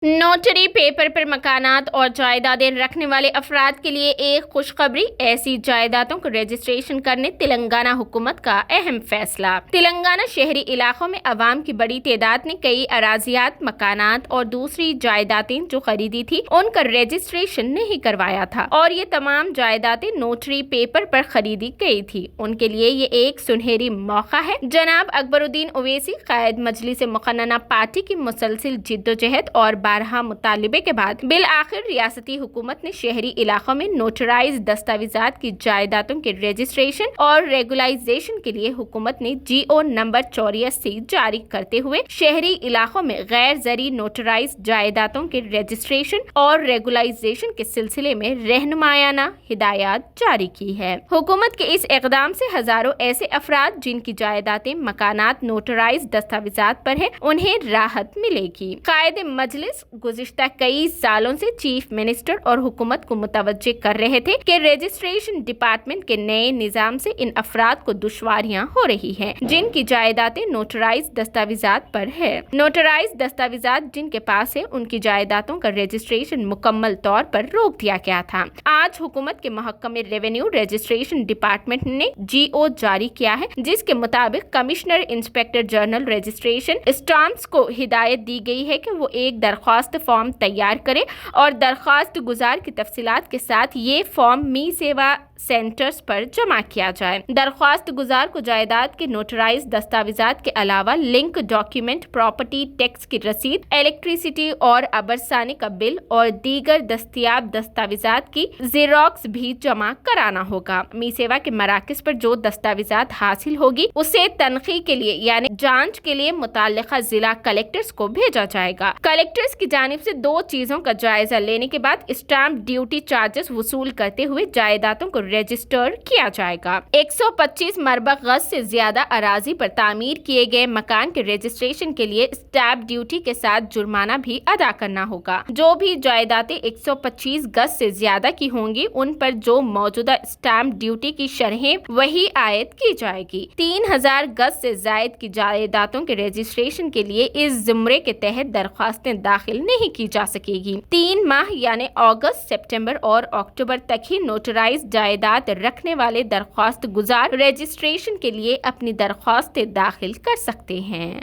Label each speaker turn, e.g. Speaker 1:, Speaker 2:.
Speaker 1: Notary paper پر مکانات اور جائیدادیں رکھنے والے افراد کے لیے ایک خوشخبری۔ ایسی جائیدادوں کو رجسٹریشن کرنے تلنگانہ حکومت کا اہم فیصلہ۔ تلنگانہ شہری علاقوں میں عوام کی بڑی تعداد نے کئی اراضیات، مکانات اور دوسری جائیدادیں جو خریدی تھی ان کا رجسٹریشن نہیں کروایا تھا، اور یہ تمام جائیدادیں نوٹری پیپر پر خریدی گئی تھی۔ ان کے لیے یہ ایک سنہری موقع ہے۔ جناب اکبر الدین اویسی، قائد مجلس مقننہ پارٹی کی مسلسل جدوجہد اور بارہا مطالبے کے بعد بالآخر ریاستی حکومت نے شہری علاقوں میں نوٹرائز دستاویزات کی جائیدادوں کے رجسٹریشن اور ریگولائزیشن کے لیے حکومت نے GO نمبر 84 جاری کرتے ہوئے شہری علاقوں میں غیر زرعی نوٹرائز جائیدادوں کے رجسٹریشن اور ریگولائزیشن کے سلسلے میں رہنمایانہ ہدایات جاری کی ہے۔ حکومت کے اس اقدام سے ہزاروں ایسے افراد جن کی جائیدادیں، مکانات نوٹرائز دستاویزات پر ہیں، انہیں راحت ملے گی۔ قائد مجلس گزشتہ کئی سالوں سے چیف منسٹر اور حکومت کو متوجہ کر رہے تھے کہ رجسٹریشن ڈپارٹمنٹ کے نئے نظام سے ان افراد کو دشواریاں ہو رہی ہیں جن کی جائیدادیں نوٹرائز دستاویزات پر ہے۔ نوٹرائز دستاویزات جن کے پاس ہے ان کی جائیدادوں کا رجسٹریشن مکمل طور پر روک دیا گیا تھا۔ آج حکومت کے محکمہ ریونیو رجسٹریشن ڈپارٹمنٹ نے GO جاری کیا ہے، جس کے مطابق commissioner inspector general registration stamps کو ہدایت دی گئی ہے کہ وہ ایک درخواست فارم تیار کرے اور درخواست گزار کی تفصیلات کے ساتھ یہ فارم می سیوا سینٹرز پر جمع کیا جائے۔ درخواست گزار کو جائیداد کے نوٹرائز دستاویزات کے علاوہ لنک ڈاکیومنٹ، پراپرٹی ٹیکس کی رسید، الیکٹریسٹی اور آبرسانی کا بل اور دیگر دستیاب دستاویزات کی زیروکس بھی جمع کرانا ہوگا۔ می سیوا کے مراکز پر جو دستاویزات حاصل ہوگی اسے تنقیح کے لیے یعنی جانچ کے لیے متعلقہ ضلع کلیکٹرز کو بھیجا جائے گا۔ کلیکٹرز کی جانب سے دو چیزوں کا جائزہ لینے کے بعد اسٹامپ ڈیوٹی چارجز وصول کرتے ہوئے جائیدادوں کو رجسٹر کیا جائے گا۔ 125 مربع گز سے زیادہ اراضی پر تعمیر کیے گئے مکان کے رجسٹریشن کے لیے اسٹامپ ڈیوٹی کے ساتھ جرمانہ بھی ادا کرنا ہوگا۔ جو بھی جائیدادیں 125 گز سے زیادہ کی ہوں گی ان پر جو موجودہ اسٹامپ ڈیوٹی کی شرح وہی عائد کی جائے گی۔ 3000 گز سے زائد کی جائیدادوں کے رجسٹریشن کے لیے اس زمرے کے تحت درخواستیں داخل نہیں کی جا سکے گی۔ 3 ماہ یعنی اگست، سپتمبر اور اکتوبر تک ہی نوٹرائز جائیداد رکھنے والے درخواست گزار رجسٹریشن کے لیے اپنی درخواستیں داخل کر سکتے ہیں۔